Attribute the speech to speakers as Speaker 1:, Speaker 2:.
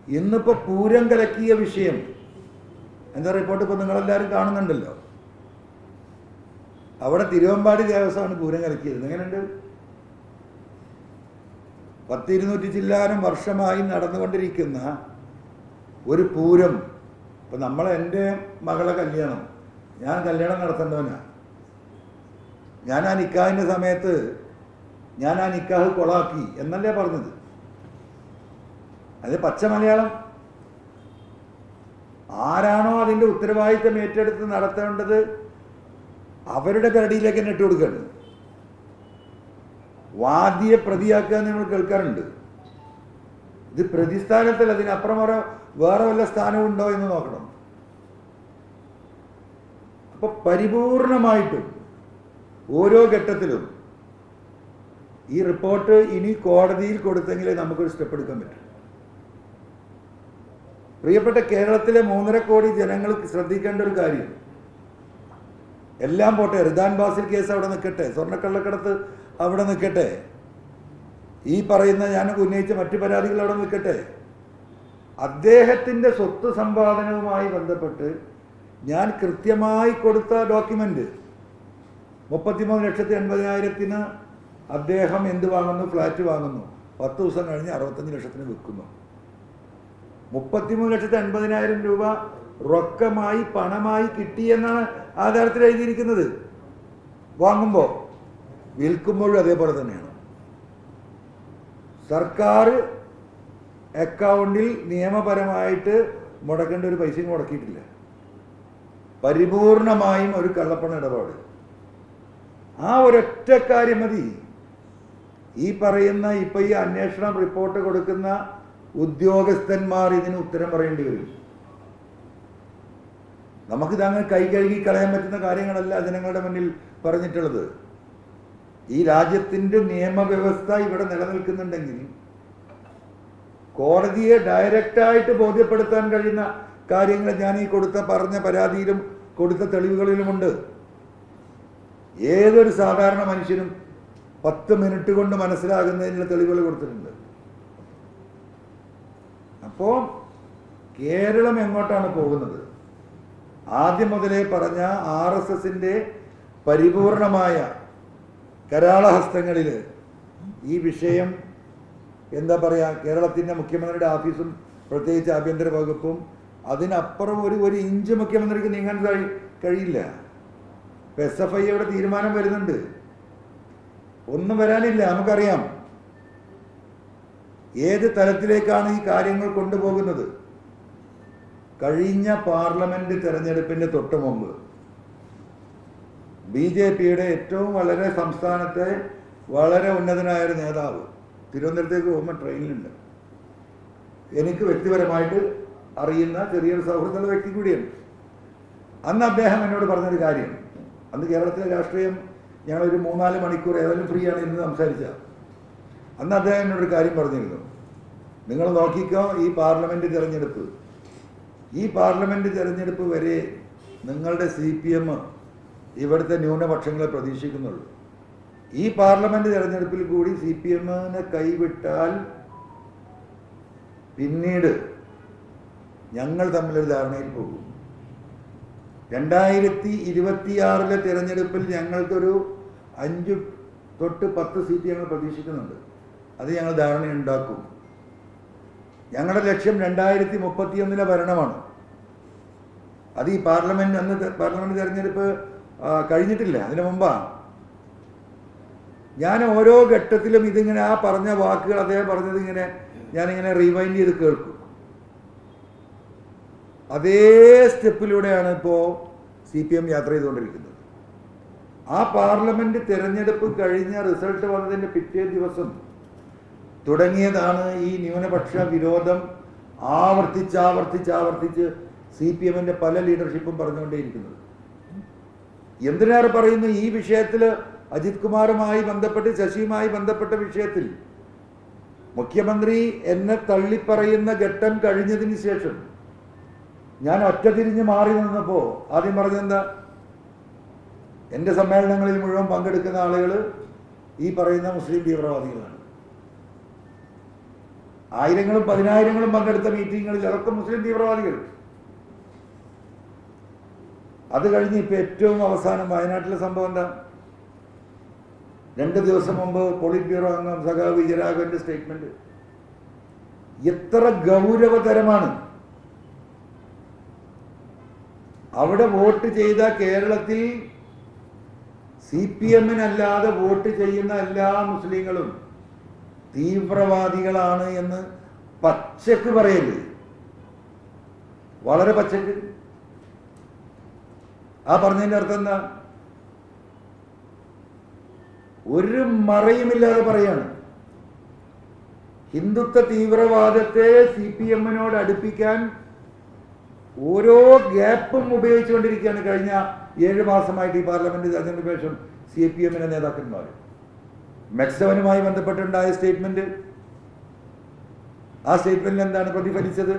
Speaker 1: ഇന്നിപ്പോൾ പൂരം കലക്കിയ വിഷയം എന്താ റിപ്പോർട്ട് ഇപ്പോൾ നിങ്ങളെല്ലാവരും കാണുന്നുണ്ടല്ലോ. അവിടെ തിരുവമ്പാടി ദേവസ്വമാണ് പൂരം കലക്കിയത്. എങ്ങനെയുണ്ട്? 100-200 ചില്ലാനം വർഷമായി നടന്നുകൊണ്ടിരിക്കുന്ന ഒരു പൂരം. ഇപ്പം എൻ്റെ മകളെ കല്യാണം, ഞാൻ കല്യാണം നടത്തേണ്ടവനാണ്. ഞാൻ ആ നിക്കാഹിൻ്റെ സമയത്ത് ഞാൻ ആ നിക്കാഹ് കൊളാക്കി എന്നല്ലേ പറഞ്ഞത്. അത് പച്ച മലയാളം. ആരാണോ അതിൻ്റെ ഉത്തരവാദിത്തം ഏറ്റെടുത്ത് നടത്തേണ്ടത് അവരുടെ കരടിയിലേക്ക് തന്നെ ഇട്ട് കൊടുക്കുകയാണ്. വാദിയെ പ്രതിയാക്കുക നമ്മൾ കേൾക്കാറുണ്ട്. ഇത് പ്രതിസ്ഥാനത്തിൽ അതിനപ്പുറം വേറെ വല്ല സ്ഥാനമുണ്ടോ എന്ന് നോക്കണം. അപ്പൊ പരിപൂർണമായിട്ടും ഓരോ ഘട്ടത്തിലും ഈ റിപ്പോർട്ട് ഇനി കോടതിയിൽ കൊടുത്തെങ്കിലേ നമുക്കൊരു സ്റ്റെപ്പ് എടുക്കാൻ പറ്റും. പ്രിയപ്പെട്ട കേരളത്തിലെ 3.5 കോടി ജനങ്ങൾക്ക് ശ്രദ്ധിക്കേണ്ട ഒരു കാര്യം, എല്ലാം പോട്ടെ, റിദാൻ ബാസിൽ കേസ് അവിടെ നിൽക്കട്ടെ, സ്വർണ്ണക്കള്ളക്കടത്ത് അവിടെ നിൽക്കട്ടെ, ഈ പറയുന്ന ഞാൻ ഉന്നയിച്ച മറ്റു പരാതികൾ അവിടെ നിൽക്കട്ടെ, അദ്ദേഹത്തിൻ്റെ സ്വത്ത് സമ്പാദനവുമായി ബന്ധപ്പെട്ട് ഞാൻ കൃത്യമായി കൊടുത്ത ഡോക്യുമെൻ്റ് 33,80,000 അദ്ദേഹം എന്ത് വാങ്ങുന്നു? ഫ്ലാറ്റ് വാങ്ങുന്നു. 10 ദിവസം കഴിഞ്ഞ് 65 ലക്ഷത്തിന് വിൽക്കുന്നു. 33,80,000 രൂപ റൊക്കമായി പണമായി കിട്ടിയെന്നാണ് ആധാരത്തിൽ എഴുതിയിരിക്കുന്നത്. വാങ്ങുമ്പോൾ വിൽക്കുമ്പോഴും അതേപോലെ തന്നെയാണ്. സർക്കാർ അക്കൗണ്ടിൽ നിയമപരമായിട്ട് മുടക്കേണ്ട ഒരു പൈസയും മുടക്കിയിട്ടില്ല. പരിപൂർണമായും ഒരു കള്ളപ്പണ ഇടപാട്. ആ ഒരൊറ്റ കാര്യം മതി ഈ പറയുന്ന ഇപ്പം ഈ അന്വേഷണം റിപ്പോർട്ട് കൊടുക്കുന്ന ഉദ്യോഗസ്ഥന്മാർ ഇതിന് ഉത്തരം പറയേണ്ടി വരും. നമുക്കിതങ്ങ് കൈ കഴുകി കളയാൻ പറ്റുന്ന കാര്യങ്ങളല്ല ജനങ്ങളുടെ മുന്നിൽ പറഞ്ഞിട്ടുള്ളത്. ഈ രാജ്യത്തിൻ്റെ നിയമവ്യവസ്ഥ ഇവിടെ നിലനിൽക്കുന്നുണ്ടെങ്കിൽ കോടതിയെ ഡയറക്റ്റായിട്ട് ബോധ്യപ്പെടുത്താൻ കഴിയുന്ന കാര്യങ്ങൾ ഞാൻ ഈ പറഞ്ഞ പരാതിയിലും കൊടുത്ത തെളിവുകളിലുമുണ്ട്. ഏതൊരു സാധാരണ മനുഷ്യനും 10 മിനിറ്റ് കൊണ്ട് മനസ്സിലാകുന്നതിനുള്ള തെളിവുകൾ കൊടുത്തിട്ടുണ്ട്. അപ്പോൾ കേരളം എങ്ങോട്ടാണ് പോകുന്നത്? ആദ്യം മുതലേ പറഞ്ഞ RSSന്റെ പരിപൂർണമായ കരാളഹസ്തങ്ങളിൽ ഈ വിഷയം എന്താ പറയുക, കേരളത്തിൻ്റെ മുഖ്യമന്ത്രിയുടെ ഓഫീസും പ്രത്യേകിച്ച് ആഭ്യന്തര വകുപ്പും അതിനപ്പുറം ഒരു ഇഞ്ച് മുഖ്യമന്ത്രിക്ക് നീങ്ങാൻ കഴിയില്ല. SFI യുടെ തീരുമാനം വരുന്നുണ്ട്. ഒന്നും വരാനില്ല. നമുക്കറിയാം ഏത് തലത്തിലേക്കാണ് ഈ കാര്യങ്ങൾ കൊണ്ടുപോകുന്നത്. കഴിഞ്ഞ പാർലമെന്റ് തെരഞ്ഞെടുപ്പിന്റെ തൊട്ട് മുമ്പ് BJPയുടെ ഏറ്റവും വളരെ സംസ്ഥാനത്തെ വളരെ ഉന്നതനായ ഒരു നേതാവ് തിരുവനന്തപുരത്തേക്ക് പോകുമ്പോൾ ട്രെയിനിലുണ്ട്. എനിക്ക് വ്യക്തിപരമായിട്ട് അറിയുന്ന ചെറിയൊരു സൗഹൃദമുള്ള വ്യക്തി കൂടിയാണ്. അന്ന് അദ്ദേഹം എന്നോട് പറഞ്ഞൊരു കാര്യം, അന്ന് കേരളത്തിലെ രാഷ്ട്രീയം ഞങ്ങളൊരു 3-4 മണിക്കൂർ ഏതായാലും ഫ്രീ ആണ് ഇന്ന് സംസാരിച്ച. അന്ന് അദ്ദേഹം എന്നോടൊരു കാര്യം പറഞ്ഞിരുന്നു, നിങ്ങൾ നോക്കിക്കോ, ഈ പാർലമെന്റ് തിരഞ്ഞെടുപ്പ് വരെ നിങ്ങളുടെ CPM ഇവിടുത്തെ ന്യൂനപക്ഷങ്ങളെ പ്രതീക്ഷിക്കുന്നുള്ളൂ. ഈ പാർലമെന്റ് തിരഞ്ഞെടുപ്പിൽ കൂടി CPMനെ കൈവിട്ടാൽ പിന്നീട് ഞങ്ങൾ തമ്മിലൊരു ധാരണയിൽ പോകും. 2026 തിരഞ്ഞെടുപ്പിൽ ഞങ്ങൾക്കൊരു 5 തൊട്ട് 10 സീറ്റ് ഞങ്ങൾ പ്രതീക്ഷിക്കുന്നുണ്ട്. അത് ഞങ്ങൾ ധാരണയുണ്ടാക്കും. ഞങ്ങളുടെ ലക്ഷ്യം 2031 ഭരണമാണ്. അത് ഈ പാർലമെന്റ് തിരഞ്ഞെടുപ്പ് കഴിഞ്ഞിട്ടില്ല, അതിനു മുമ്പാണ്. ഞാൻ ഓരോ ഘട്ടത്തിലും ഇതിങ്ങനെ ആ പറഞ്ഞ വാക്കുകൾ അദ്ദേഹം പറഞ്ഞത് ഞാനിങ്ങനെ റിവൈൻഡ് ചെയ്ത് കേൾക്കും. അതേ സ്റ്റെപ്പിലൂടെയാണ് ഇപ്പോൾ CPM യാത്ര ചെയ്തുകൊണ്ടിരിക്കുന്നത്. ആ പാർലമെന്റ് തിരഞ്ഞെടുപ്പ് കഴിഞ്ഞ റിസൾട്ട് വന്നതിൻ്റെ പിറ്റേ ദിവസം തുടങ്ങിയതാണ് ഈ ന്യൂനപക്ഷ വിരോധം ആവർത്തിച്ച് CPMന്റെ പല ലീഡർഷിപ്പും പറഞ്ഞുകൊണ്ടേയിരിക്കുന്നത്. എന്തിനേറെ പറയുന്നു, ഈ വിഷയത്തിൽ അജിത് കുമാറുമായി ബന്ധപ്പെട്ട് ശശിയുമായി ബന്ധപ്പെട്ട വിഷയത്തിൽ മുഖ്യമന്ത്രി എന്നെ തള്ളിപ്പറയുന്ന ഘട്ടം കഴിഞ്ഞതിന് ശേഷം ഞാൻ ഒറ്റതിരിഞ്ഞ് മാറി നിന്നപ്പോൾ ആദ്യം പറഞ്ഞെന്താ, എൻ്റെ സമ്മേളനങ്ങളിൽ മുഴുവൻ പങ്കെടുക്കുന്ന ആളുകൾ ഈ പറയുന്ന മുസ്ലിം തീവ്രവാദികളാണ്. ആയിരങ്ങളും പതിനായിരങ്ങളും പങ്കെടുത്ത മീറ്റിങ്ങുകളിൽ അതൊക്കെ മുസ്ലിം തീവ്രവാദികൾ. അത് കഴിഞ്ഞ് ഇപ്പൊ ഏറ്റവും അവസാനം വയനാട്ടിലെ സംഭവം എന്താ? 2 ദിവസം മുമ്പ് പോളിറ്റ് ബ്യൂറോ അംഗം സഖാവ് വിജയരാഘവന്റെ സ്റ്റേറ്റ്മെന്റ് എത്ര ഗൗരവതരമാണ്. അവിടെ വോട്ട് ചെയ്ത കേരളത്തിൽ CPM-നല്ലാതെ വോട്ട് ചെയ്യുന്ന എല്ലാ മുസ്ലിങ്ങളും തീവ്രവാദികളാണ് എന്ന് പച്ചക്ക് പറയല്ലേ, വളരെ പച്ചക്ക്. ആ പറഞ്ഞതിന്റെ അർത്ഥം എന്താ? ഒരു മറയുമില്ലാതെ പറയാണ്. ഹിന്ദുത്വ തീവ്രവാദത്തെ CPM-നോട് അടുപ്പിക്കാൻ ഓരോ ഗ്യാപ്പും ഉപയോഗിച്ചുകൊണ്ടിരിക്കുകയാണ് കഴിഞ്ഞ 7 മാസമായിട്ട് ഈ പാർലമെന്റ് തെരഞ്ഞെടുപ്പിന് ശേഷം CPM-ന്റെ നേതാക്കന്മാർ. മെക്സവനുമായി ബന്ധപ്പെട്ടുണ്ടായ സ്റ്റേറ്റ്മെന്റ്, ആ സ്റ്റേറ്റ്മെന്റിൽ എന്താണ് പ്രതിഫലിച്ചത്?